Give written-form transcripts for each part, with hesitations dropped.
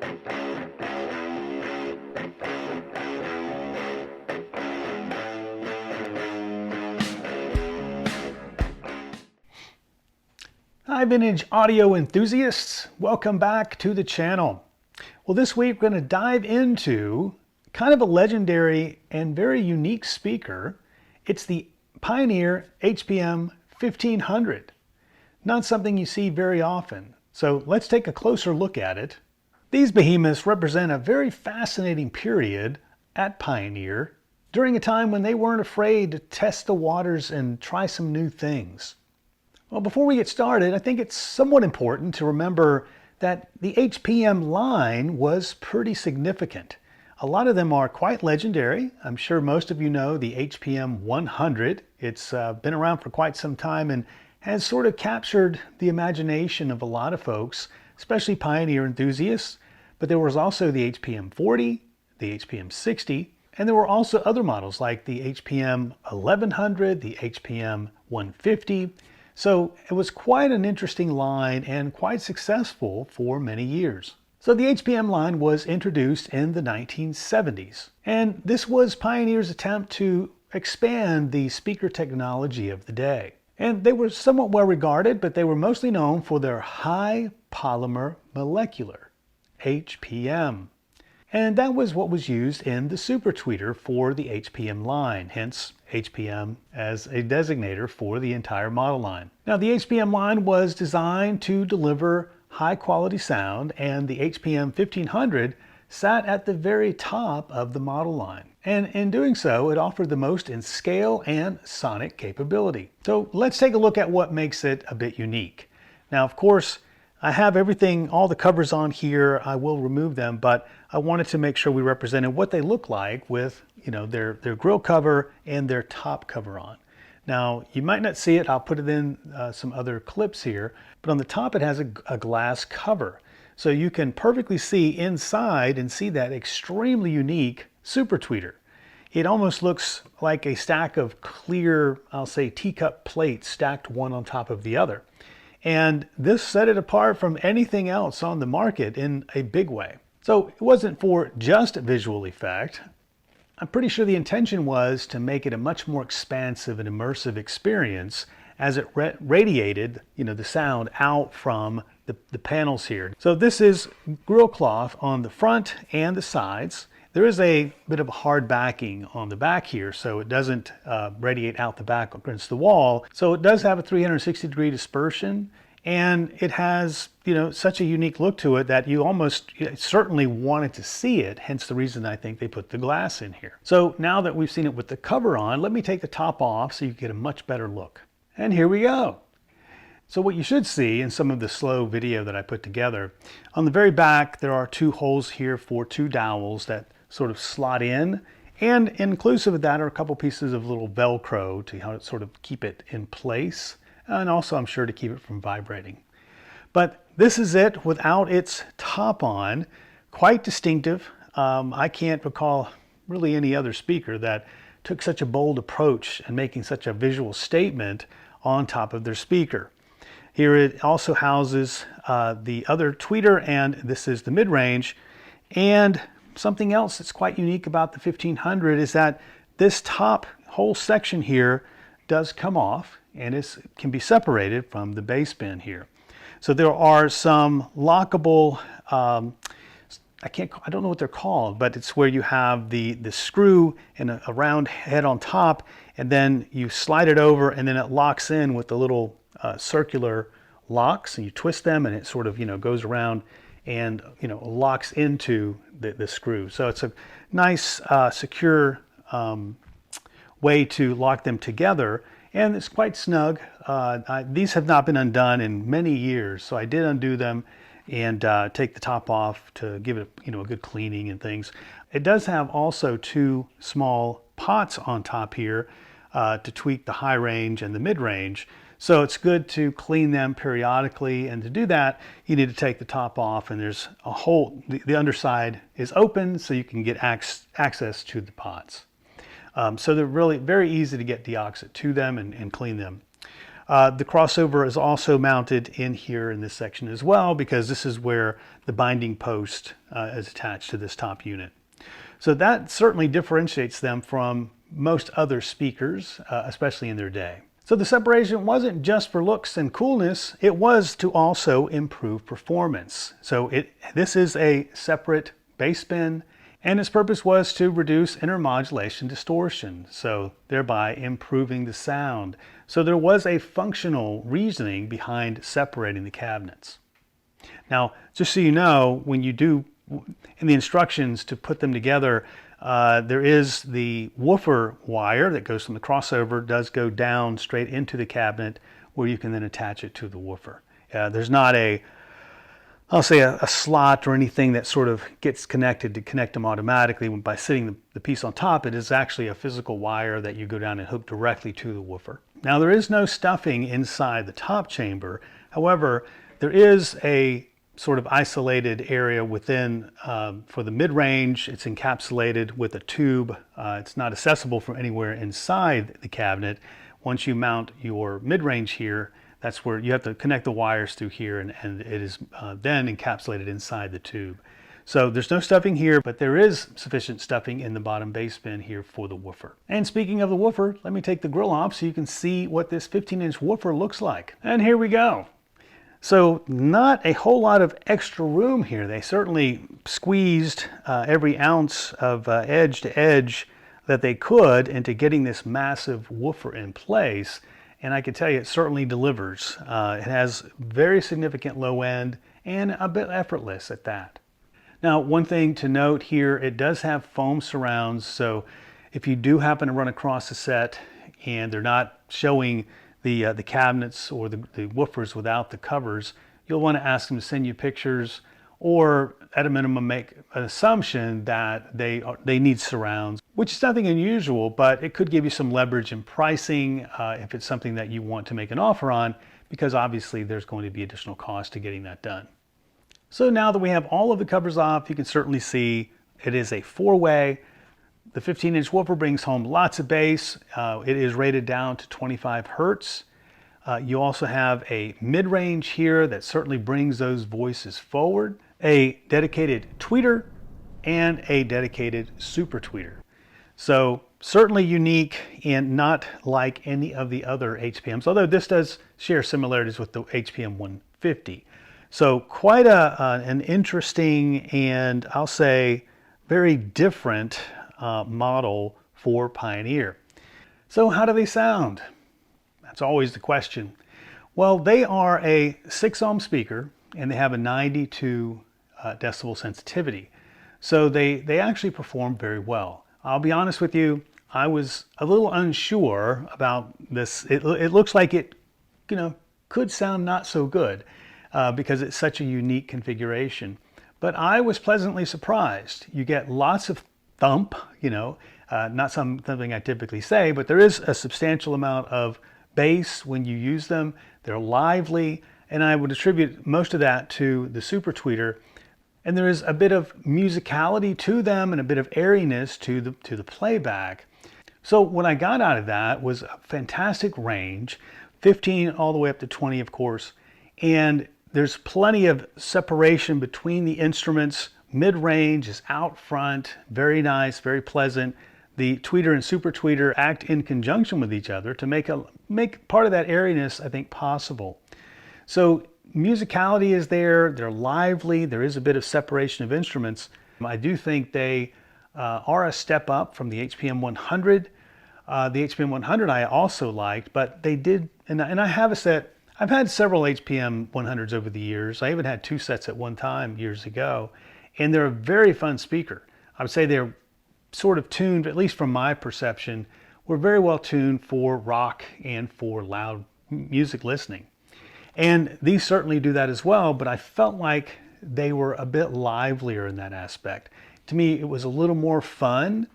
Hi vintage audio enthusiasts, welcome back to the channel. Well, this week we're going to dive into kind of a legendary and very unique speaker. It's the Pioneer HPM-1500. Not something you see very often, so let's take a closer look at it. These behemoths represent a very fascinating period at Pioneer during a time when they weren't afraid to test the waters and try some new things. Well, before we get started, I think it's somewhat important to remember that the HPM line was pretty significant. A lot of them are quite legendary. I'm sure most of you know the HPM-100. It's been around for quite some time and has sort of captured the imagination of a lot of folks, especially Pioneer enthusiasts. But there was also the HPM-40, the HPM-60, and there were also other models like the HPM-1100, the HPM-150. So it was quite an interesting line and quite successful for many years. So the HPM line was introduced in the 1970s. And this was Pioneer's attempt to expand the speaker technology of the day. And they were somewhat well regarded, but they were mostly known for their high polymer molecular, HPM. And that was what was used in the super tweeter for the HPM line, hence HPM as a designator for the entire model line. Now the HPM line was designed to deliver high quality sound, and the HPM-1500 sat at the very top of the model line. And in doing so, it offered the most in scale and sonic capability. So let's take a look at what makes it a bit unique. Now, of course, I have everything, all the covers on here. I will remove them, but I wanted to make sure we represented what they look like with, their grill cover and their top cover on. Now, you might not see it. I'll put it in some other clips here, but on the top it has a glass cover. So you can perfectly see inside and see that extremely unique super tweeter. It almost looks like a stack of clear, I'll say, teacup plates stacked one on top of the other. And this set it apart from anything else on the market in a big way. So it wasn't for just visual effect. I'm pretty sure the intention was to make it a much more expansive and immersive experience as it radiated, the sound out from the panels here. So this is grill cloth on the front and the sides. There is a bit of a hard backing on the back here, so it doesn't radiate out the back against the wall. So it does have a 360-degree dispersion, and it has, such a unique look to it that you almost certainly wanted to see it, hence the reason I think they put the glass in here. So now that we've seen it with the cover on, let me take the top off so you get a much better look. And here we go. So what you should see in some of the slow video that I put together, on the very back there are two holes here for two dowels that sort of slot in, and inclusive of that are a couple pieces of little Velcro to sort of keep it in place, and also I'm sure to keep it from vibrating. But this is it without its top on. Quite distinctive. I can't recall really any other speaker that took such a bold approach in making such a visual statement on top of their speaker. Here it also houses the other tweeter, and this is the mid-range. And something else that's quite unique about the 1500 is that this top whole section here does come off and can be separated from the bass bin here. So there are some lockable, I don't know what they're called, but it's where you have the screw and a round head on top, and then you slide it over and then it locks in with the little circular locks, and you twist them and it sort of goes around and locks into the screw. So it's a nice secure way to lock them together, and it's quite snug. These have not been undone in many years, so I did undo them and take the top off to give it a good cleaning and things. It does have also two small pots on top here to tweak the high range and the mid range. So it's good to clean them periodically, and to do that you need to take the top off, and there's a hole, the underside is open so you can get access to the pots. So they're really very easy to get deoxit to them and clean them. The crossover is also mounted in here in this section as well, because this is where the binding post is attached to this top unit. So that certainly differentiates them from most other speakers, especially in their day. So the separation wasn't just for looks and coolness, it was to also improve performance. So this is a separate bass bin, and its purpose was to reduce intermodulation distortion, so thereby improving the sound. So there was a functional reasoning behind separating the cabinets. Now, just so you know, when you do, in the instructions to put them together, there is the woofer wire that goes from the crossover, does go down straight into the cabinet where you can then attach it to the woofer. There's not I'll say a slot or anything that sort of gets connected to connect them automatically. By sitting the piece on top, it is actually a physical wire that you go down and hook directly to the woofer. Now there is no stuffing inside the top chamber. However, there is a sort of isolated area within for the mid-range. It's encapsulated with a tube. It's not accessible from anywhere inside the cabinet. Once you mount your mid-range here, that's where you have to connect the wires through here, and it is then encapsulated inside the tube. So there's no stuffing here, but there is sufficient stuffing in the bottom bass bin here for the woofer. And speaking of the woofer, let me take the grill off so you can see what this 15-inch woofer looks like. And here we go. So not a whole lot of extra room here. They certainly squeezed every ounce of edge to edge that they could into getting this massive woofer in place. And I can tell you it certainly delivers. It has very significant low end and a bit effortless at that. Now, one thing to note here, it does have foam surrounds. So if you do happen to run across a set and they're not showing the cabinets or the woofers without the covers, you'll want to ask them to send you pictures, or at a minimum make an assumption that they need surrounds, which is nothing unusual, but it could give you some leverage in pricing if it's something that you want to make an offer on, because obviously there's going to be additional cost to getting that done. So now that we have all of the covers off, you can certainly see it is a four-way. The 15-inch woofer brings home lots of bass. It is rated down to 25 hertz. You also have a mid-range here that certainly brings those voices forward, a dedicated tweeter, and a dedicated super tweeter. So certainly unique and not like any of the other HPMs, although this does share similarities with the HPM-150. So quite an interesting and I'll say very different model for Pioneer. So how do they sound? That's always the question. Well, they are a 6 ohm speaker and they have a 92 decibel sensitivity. So they actually perform very well. I'll be honest with you, I was a little unsure about this. It looks like it, could sound not so good because it's such a unique configuration. But I was pleasantly surprised. You get lots of thump, not something I typically say, but there is a substantial amount of bass when you use them. They're lively, and I would attribute most of that to the super tweeter. And there is a bit of musicality to them and a bit of airiness to the playback. So what I got out of that was a fantastic range, 15 all the way up to 20, of course. And there's plenty of separation between the instruments. Mid-range is out front, very nice, very pleasant. The tweeter and super tweeter act in conjunction with each other to make part of that airiness, I think, possible. So musicality is there, they're lively, there is a bit of separation of instruments. I do think they are a step up from the HPM-100. The HPM-100 I also liked, but they did, and I have a set, I've had several HPM-100s over the years. I even had 2 sets at one time years ago, and they're a very fun speaker. I would say they're sort of tuned, at least from my perception, were very well tuned for rock and for loud music listening. And these certainly do that as well, but I felt like they were a bit livelier in that aspect. To me, it was a little more fun.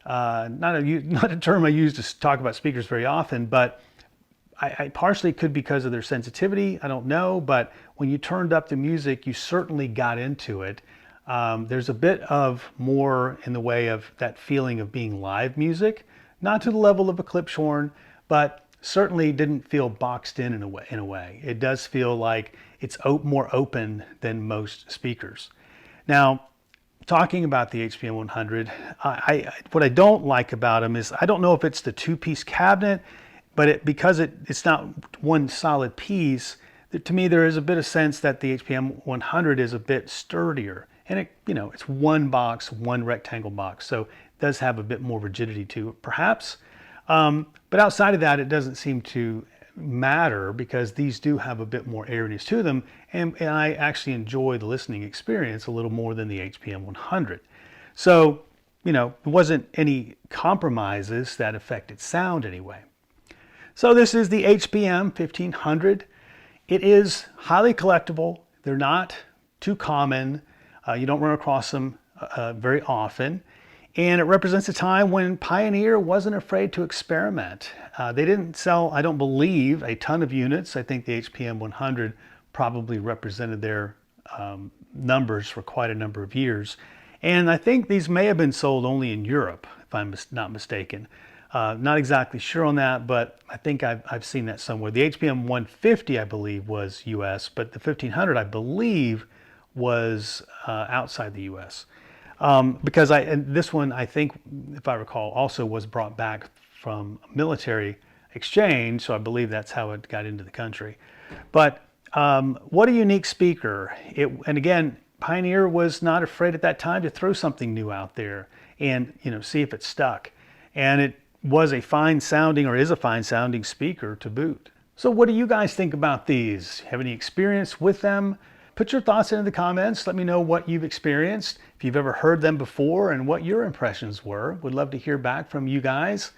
Not a term I use to talk about speakers very often, but I partially could because of their sensitivity, I don't know, but when you turned up the music, you certainly got into it. There's a bit of more in the way of that feeling of being live music, not to the level of a Klipschorn, but certainly didn't feel boxed in a way. It does feel like it's more open than most speakers. Now, talking about the HPM-100, what I don't like about them is I don't know if it's the two-piece cabinet, but because it's not one solid piece, to me there is a bit of sense that the HPM-100 is a bit sturdier. And it's one box, one rectangle box, so it does have a bit more rigidity to it, perhaps. But outside of that, it doesn't seem to matter because these do have a bit more airiness to them, and I actually enjoy the listening experience a little more than the HPM-100. So, there wasn't any compromises that affected sound anyway. So this is the HPM-1500. It is highly collectible. They're not too common. You don't run across them very often. And it represents a time when Pioneer wasn't afraid to experiment. They didn't sell, I don't believe, a ton of units. I think the HPM-100 probably represented their numbers for quite a number of years. And I think these may have been sold only in Europe, if I'm not mistaken. Not exactly sure on that, but I think I've seen that somewhere. The HPM-150, I believe, was US, but the 1500, I believe, was outside the US. Because this one, I think, if I recall, also was brought back from military exchange, so I believe that's how it got into the country. But what a unique speaker. And again, Pioneer was not afraid at that time to throw something new out there and see if it stuck. And it was a fine sounding, or is a fine sounding speaker to boot. So what do you guys think about these? Have any experience with them? Put your thoughts into the comments. Let me know what you've experienced, if you've ever heard them before, and what your impressions were. Would love to hear back from you guys.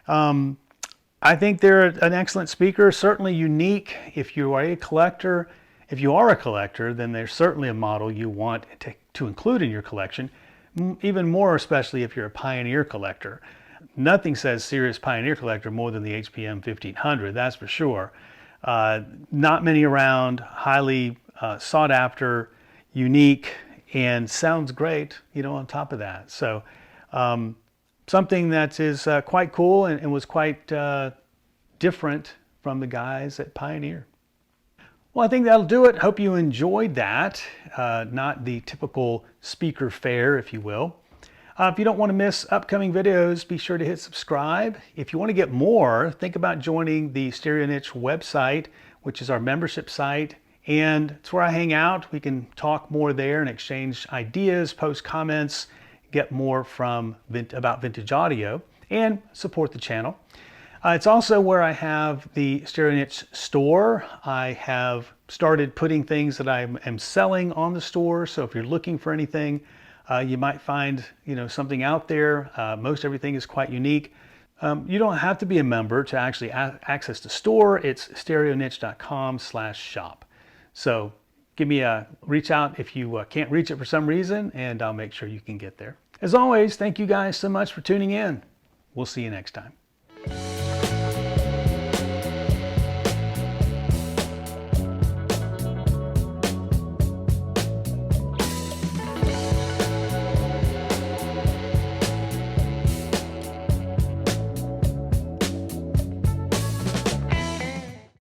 I think they're an excellent speaker, certainly unique. If you are a collector, then there's certainly a model you want to include in your collection, even more especially if you're a Pioneer collector. Nothing says serious Pioneer collector more than the HPM-1500, that's for sure. Not many around, highly sought after, unique, and sounds great, on top of that. So something that is quite cool and was quite different from the guys at Pioneer. Well, I think that'll do it. Hope you enjoyed that. Not the typical speaker fare, if you will. If you don't want to miss upcoming videos, be sure to hit subscribe. If you want to get more, think about joining the Stereo Niche website, which is our membership site. And it's where I hang out. We can talk more there and exchange ideas, post comments, get more about vintage audio, and support the channel. It's also where I have the Stereo Niche store. I have started putting things that I am selling on the store. So if you're looking for anything, you might find something out there. Most everything is quite unique. You don't have to be a member to actually access the store. It's stereoniche.com/shop. So reach out if you can't reach it for some reason, and I'll make sure you can get there. As always, thank you guys so much for tuning in. We'll see you next time.